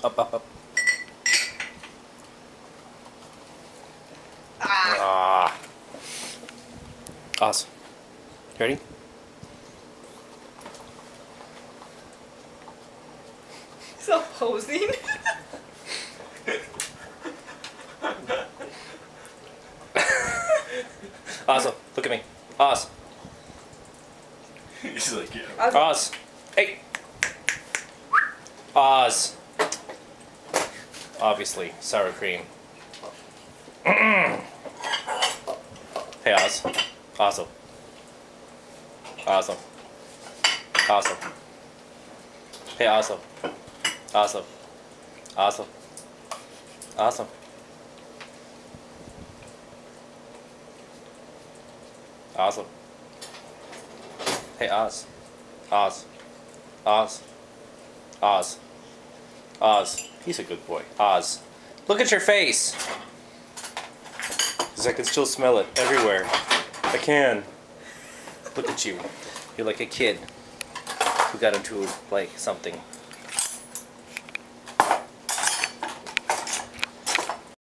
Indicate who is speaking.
Speaker 1: Up, up, up.
Speaker 2: Ah.
Speaker 1: Ah. Awesome. Ready?
Speaker 2: So posing.
Speaker 1: Awesome. Look at me. Oz.
Speaker 3: He's like, yeah.
Speaker 1: Oz. Hey. Oz. Obviously, sour cream. Hey, Oz. Awesome. Awesome. Awesome. Hey, awesome. Awesome. Awesome. Awesome. Awesome. Hey, Oz. Oz. Oz. Oz. Oz. He's a good boy. Oz. Look at your face. Because I can still smell it everywhere. I can. Look at you. You're like a kid who got into like something.